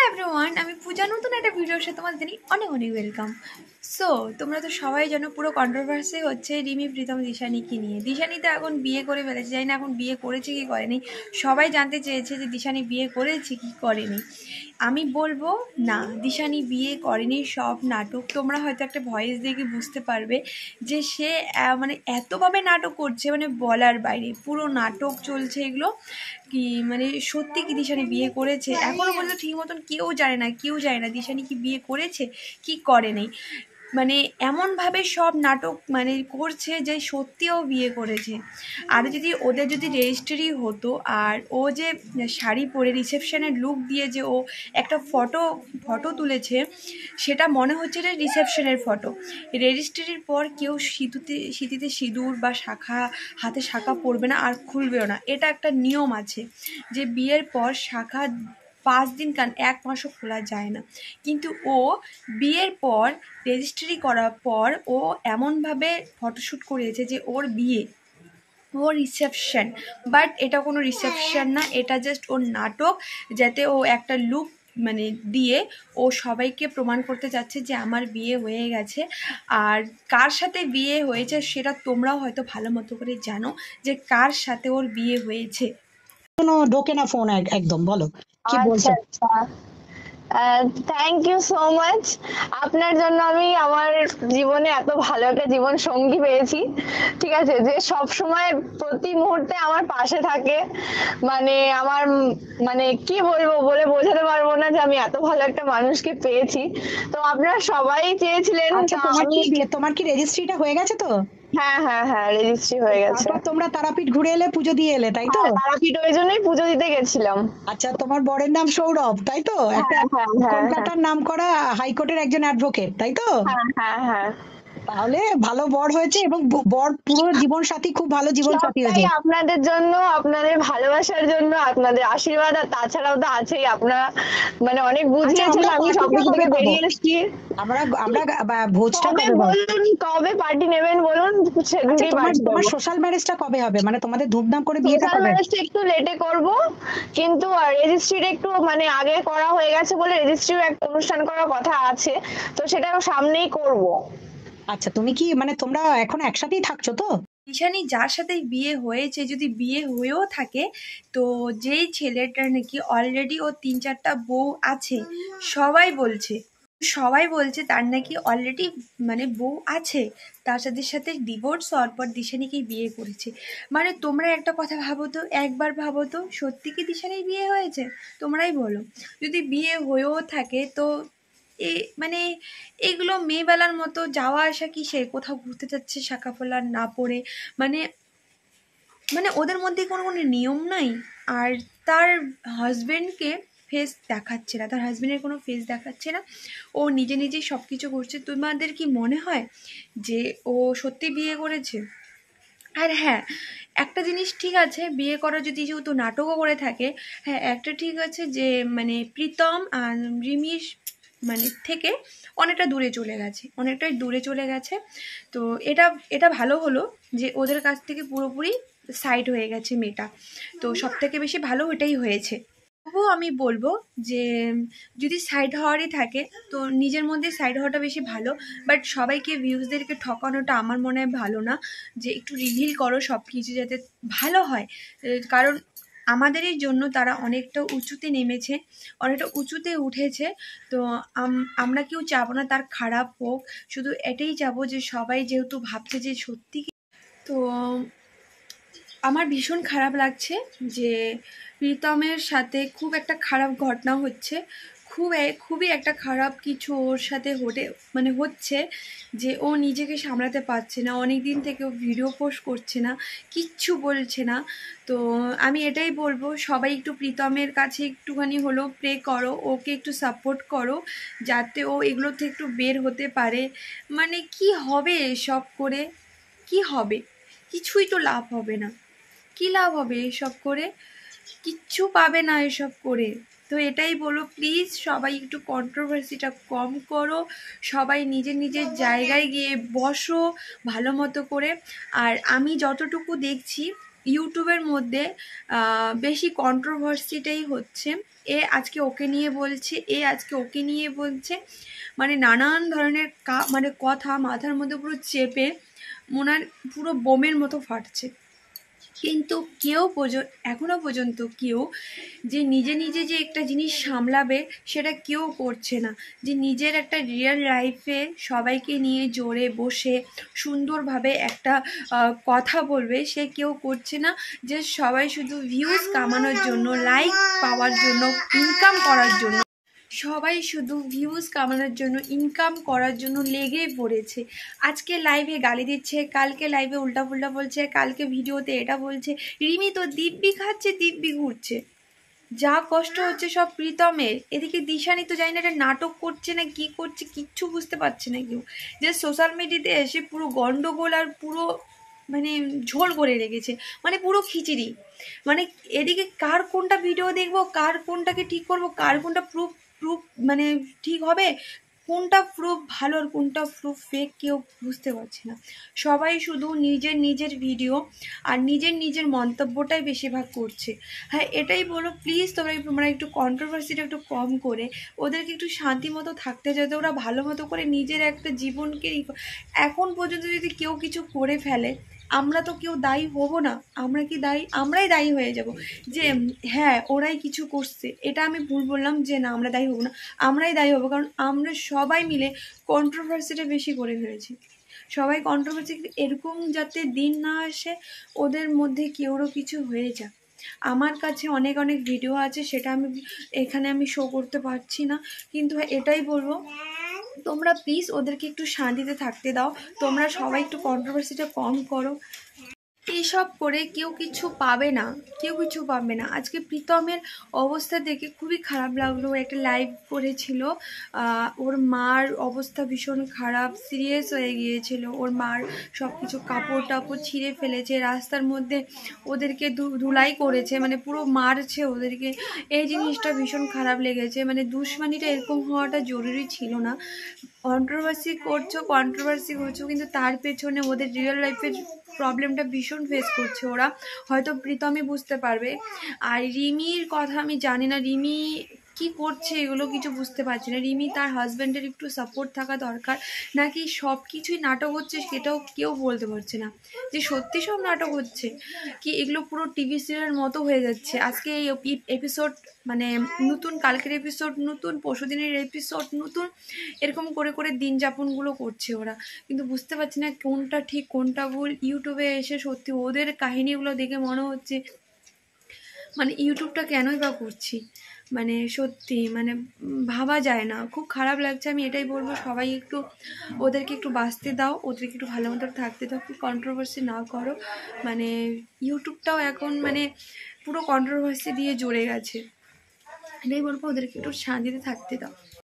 Everyone, আমি পূজা নতুন একটা ভিডিওর সাথে তোমাদের জানি অনেক অনেক ওয়েলকাম। সো তোমরা তো সবাই জানো পুরো কন্ট্রোভার্সি হচ্ছে রিমি প্রীতম দিশানিকে নিয়ে। দিশানি তো এখন বিয়ে করে ফেলেছে, জানি না এখন বিয়ে করেছে কি করেনি। সবাই জানতে চেয়েছে যে দিশানি বিয়ে করেছে কি করেনি। আমি বলবো না, দিশানি বিয়ে করেনি, সব নাটক। তোমরা হয়তো একটা ভয়েস দেখে বুঝতে পারবে যে সে মানে এতভাবে নাটক করছে, মানে বলার বাইরে। পুরো নাটক চলছে এগুলো। কি মানে সত্যি কি দিশানি বিয়ে করেছে এখনো পর্যন্ত ঠিক মতন কেউ জানে না দিশানি কি বিয়ে করেছে কি করেনি। মানে এমনভাবে সব নাটক মানে করছে যে সত্যিও বিয়ে করেছে। আর যদি ওদের যদি রেজিস্ট্রি হতো, আর ও যে শাড়ি পরে রিসেপশনের লুক দিয়ে যে ও একটা ফটো তুলেছে, সেটা মনে হচ্ছে যে রিসেপশনের ফটো। রেজিস্ট্রির পর কেউ সিঁথিতে সিঁদুর বা হাতে শাখা পরবে না আর খুলবেও না। এটা একটা নিয়ম আছে যে বিয়ের পর শাখা 5 দিন 1 মাসও খোলা যায় না। কিন্তু ও বিয়ের পর রেজিস্ট্রি করার পর ও এমনভাবে ফটোশ্যুট করিয়েছে যে ওর বিয়ে, ওর রিসেপশন। বাট এটা কোনো রিসেপশন না, এটা জাস্ট ওর নাটক, যাতে ও একটা লুক মানে দিয়ে ও সবাইকে প্রমাণ করতে চাচ্ছে যে আমার বিয়ে হয়ে গেছে। আর কার সাথে বিয়ে হয়েছে সেটা তোমরাও হয়তো ভালো মতো করে জানো যে কার সাথে ওর বিয়ে হয়েছে। ঢোকে না ফোন একদম, বলো কি আচ্ছা বলছো। আচ্ছা, থ্যাংক ইউ সো মাচ। আপনার জন্য আমি আমার জীবনে এত ভালো একটা জীবন সঙ্গী পেয়েছি, ঠিক আছে, যে সব সময় প্রতি মুহূর্তে আমার পাশে থাকে। মানে আমার মানে কি বলবো, বলে বোঝাতে পারবো না যে আমি এত ভালো একটা মানুষকে পেয়েছি। তো আপনারা সবাই চেয়েছিলেন, আচ্ছা, তো আমি তোমার কি রেজিস্ট্রিটা হয়ে গেছে তো? হ্যাঁ হ্যাঁ হ্যাঁ, রেজিস্ট্রি হয়ে গেছে। তারপর তোমরা তারাপীঠ ঘুরে এলে, পুজো দিয়ে এলে, তাই তো? হ্যাঁ, তারাপীঠ ওই জন্যই পুজো দিতে গেছিলাম। আচ্ছা, তোমার বরের নাম সৌরভ, তাই তো? হ্যাঁ একটা হ্যাঁ হ্যাঁ হ্যাঁ কলকাতার নামকরা হাইকোর্টের একজন অ্যাডভোকেট, তাই তো? হ্যাঁ হ্যাঁ হ্যাঁ। তাহলে ভালো বর হয়েছে, এবং বর পুরো জীবন সাথী, খুব ভালো জীবন সাথী সবটাই হয়েছে। আপনাদের জন্য, আপনাদের ভালোবাসার জন্য, আপনাদের আশীর্বাদ। আর তাছাড়াও তো আছেই, আপনারা মানে অনেক আচ্ছা, বুঝিয়েছেন, আমরা আমি পার্টিটা সবকিছু কবে থেকে পাবো? বেরিয়ে এসেছি। আমরা আমরা ভোজটা কবে কবে পাবো? বলুন, কবে পার্টি নেবেন বলুন, আচ্ছা, সেদিনকেই তোমার পার্টি তোমার দেবো। সোশ্যাল ম্যারেজটা কবে হবে? মানে তোমাদের ধুমধাম করে বিয়েটা সোশ্যাল কবে? ম্যারেজটা একটু লেটে করব, কিন্তু রেজিস্ট্রিটা একটু মানে আগে করা হয়ে গেছে বলে রেজিস্ট্রিও একটা অনুষ্ঠান করার কথা আছে, তো সেটা সামনেই করব। আচ্ছা, তুমি কি মানে তোমরা এখন একসাথেই থাকছো তো? দিশানি যার সাথে বিয়ে হয়েছে, যদি বিয়ে হয়েও থাকে, তো যেই ছেলেটার নাকি অলরেডি ও 3-4টা বউ আছে, সবাই বলছে তার নাকি অলরেডি মানে বউ আছে, তার সাথে সাথে ডিভোর্স হওয়ার পর দিশানিকে বিয়ে করেছে। মানে তোমরা একটা কথা ভাবো তো, একবার ভাবো তো, সত্যি কি দিশানির বিয়ে হয়েছে? তোমরাই বলো। যদি বিয়ে হয়েও থাকে তো মানে এগুলো মেয়েবেলার মতো যাওয়া আসা কিসের? কোথাও ঘুরতে যাচ্ছে শাখা পলা না পরে। মানে মানে ওদের মধ্যে কোনো নিয়ম নাই। আর তার হাজবেন্ডকে ফেস দেখাচ্ছে না, তার হাজবেন্ডের কোনো ফেস দেখাচ্ছে না, ও নিজে নিজেই সব কিছু করছে। তোমাদের কি মনে হয় যে ও সত্যি বিয়ে করেছে? আর হ্যাঁ, একটা জিনিস ঠিক আছে, বিয়ে করা যদি যেহেতু নাটকও করে থাকে, হ্যাঁ একটা ঠিক আছে যে মানে প্রীতম আর রিমির মানে থেকে অনেকটাই দূরে চলে গেছে। তো এটা এটা ভালো হলো যে ওদের কাছ থেকে পুরোপুরি সাইড হয়ে গেছে মেয়েটা। তো সব থেকে বেশি ভালো ওটাই হয়েছে। তবুও আমি বলবো যে যদি সাইড হওয়ারই থাকে তো নিজের মধ্যে সাইড হওয়াটা বেশি ভালো। বাট সবাইকে ভিউজদেরকে ঠকানোটা আমার মনে হয় ভালো না। যে একটু রিভিল করো সব কিছু যাতে ভালো হয়। কারণ আমাদেরই জন্য তারা অনেকটা উঁচুতে নেমেছে, অনেকটা উঁচুতে উঠেছে। তো আমরা কেউ চাবো না তার খারাপ হোক, শুধু এটাই চাবো যে সবাই যেহেতু ভাবছে যে সত্যি। তো আমার ভীষণ খারাপ লাগছে যে প্রীতমের সাথে খুব একটা খারাপ ঘটনা হচ্ছে। খুবই একটা খারাপ কিছু ওর সাথে হচ্ছে, যে ও নিজেকে সামলাতে পারছে না। অনেক দিন থেকে ও ভিডিও পোস্ট করছে না, কিচ্ছু বলছে না। তো আমি এটাই বলবো, সবাই একটু প্রীতমের কাছে একটুখানি হলেও প্রে করো, ওকে একটু সাপোর্ট করো, যাতে ও এগুলো থেকে একটু বের হতে পারে। মানে কি হবে এসব করে? কি হবে? কিছুই তো লাভ হবে না। কি লাভ হবে এসব করে? কিচ্ছু পাবে না এসব করে। তো এটাই বলো, প্লিজ সবাই একটু কন্ট্রোভার্সিটা কম করো, সবাই নিজের নিজের জায়গায় গিয়ে বসো ভালো মতো করে। আর আমি যতটুকু দেখছি ইউটিউবের মধ্যে বেশি কন্ট্রোভার্সিটাই হচ্ছে। এ আজকে ওকে নিয়ে বলছে, এ আজকে ওকে নিয়ে বলছে, মানে নানান ধরনের মানে কথা মাথার মধ্যে পুরো চেপে ওনার পুরো বোমের মতো ফাটছে। কিন্তু কেউ এখনো পর্যন্ত কেউ যে নিজে নিজে যে একটা জিনিস সামলাবে সেটা কেউ করছে না। যে নিজের একটা রিয়েল লাইফে সবাইকে নিয়ে জোরে বসে সুন্দরভাবে একটা কথা বলবে সে কেউ করছে না। যে সবাই শুধু ভিউজ কামানোর জন্য, লাইক পাওয়ার জন্য, ইনকাম করার জন্য, সবাই শুধু ভিউজ কামানোর জন্য, ইনকাম করার জন্য লেগে পড়েছে। আজকে লাইভে গালি দিচ্ছে, কালকে লাইভে উল্টাপুল্টা বলছে, কালকে ভিডিওতে এটা বলছে। রিমি তো দিব্যি খাচ্ছে, দিব্যি ঘুরছে। যা কষ্ট হচ্ছে সব প্রীতমের। এদিকে দিশানি তো জানি না এটা নাটক করছে না কি করছে, কিচ্ছু বুঝতে পারছে না কেউ। যে সোশ্যাল মিডিয়াতে এসে পুরো গন্ডগোল আর পুরো মানে ঝোল করে রেখেছে, মানে পুরো খিচড়ি। মানে এদিকে কার কোনটা ভিডিও দেখবো, কার কোনটাকে ঠিক করব, কার কোনটা প্রুফ প্রুফ মানে ঠিক হবে, কোনটা প্রুফ ভালো আর কোনটা প্রুফ ফেক কেউ বুঝতে পারছে না। সবাই শুধু নিজের নিজের ভিডিও আর নিজের নিজের মন্তব্যটাই বেশিরভাগ করছে। হ্যাঁ, এটাই বলো প্লিজ তোমরা একটু কন্ট্রোভার্সিটা একটু কম করে ওদেরকে একটু শান্তি মতো থাকতে, যাতে ওরা ভালো মতো করে নিজের একটা জীবনকে এখন পর্যন্ত যদি কেউ কিছু করে ফেলে আমরা তো কেউ দায়ী হব না। আমরা কি দায়ী? আমরাই দায়ী হয়ে যাব যে হ্যাঁ ওরাই কিছু করছে, এটা আমি ভুল বললাম যে না আমরা দায়ী হব না, আমরাই দায়ী হব। কারণ আমরা সবাই মিলে কন্ট্রোভার্সিটা বেশি করে ফেলেছি। সবাই কন্ট্রোভার্সি, এরকম যাতে দিন না আসে ওদের মধ্যে কেউরও কিছু হয়ে যাক। আমার কাছে অনেক অনেক ভিডিও আছে, সেটা আমি এখানে আমি শো করতে পারছি না, কিন্তু এটাই বলবো তোমরা প্লিজ ওদেরকে একটু শান্তিতে থাকতে দাও। তোমরা সবাই একটু কন্ট্রোভার্সিটা কম করো। এইসব করে কেউ কিছু পাবে না, কেউ কিছু পাবে না। আজকে প্রীতমের অবস্থা দেখে খুবই খারাপ লাগলো। একটা লাইভ করেছিল, ওর মার অবস্থা ভীষণ খারাপ, সিরিয়াস হয়ে গিয়েছিল। ওর মার সব কিছু কাপড় টাপড় ছিঁড়ে ফেলেছে, রাস্তার মধ্যে ওদেরকে ধুলাই করেছে, মানে পুরো মারছে ওদেরকে। এই জিনিসটা ভীষণ খারাপ লেগেছে। মানে দুশ্মনীটা এরকম হওয়াটা জরুরি ছিল না। কন্ট্রোভার্সি করছো কিন্তু তার পেছনে ওদের রিয়েল লাইফের প্রবলেমটা ভীষণ ফেস করছে ওরা। হয়তো প্রীতমই বুঝতে পারবে। আর রিমির কথা আমি জানি না, রিমি কি করছে এগুলো কিছু বুঝতে পারছি না। রিমি তার হাজব্যান্ডের একটু সাপোর্ট থাকা দরকার, নাকি সব কিছুই নাটক হচ্ছে সেটাও কেউ বলতে পারছে না। যে সত্যি সব নাটক হচ্ছে কি এগুলো পুরো টিভি সিরিয়ালের মতো হয়ে যাচ্ছে। আজকে এই এপিসোড মানে নতুন, কালকের এপিসোড নতুন, পরশুদিনের এপিসোড নতুন, এরকম করে করে দিন যাপনগুলো করছে ওরা। কিন্তু বুঝতে পারছি না কোনটা ঠিক কোনটা ভুল। ইউটিউবে এসে সত্যি ওদের কাহিনীগুলো দেখে মনে হচ্ছে মানে ইউটিউবটা কেনই বা করছি, মানে সত্যি মানে ভাবা যায় না। খুব খারাপ লাগছে। আমি এটাই বলবো সবাই একটু ওদেরকে একটু বাঁচতে দাও, ওদেরকে একটু ভালো মতো থাকতে দাও, একটু কন্ট্রোভার্সি না করো। মানে ইউটিউবটাও এখন মানে পুরো কন্ট্রোভার্সি দিয়ে জুড়ে গেছে। এটাই বলবো ওদেরকে একটু শান্তিতে থাকতে দাও।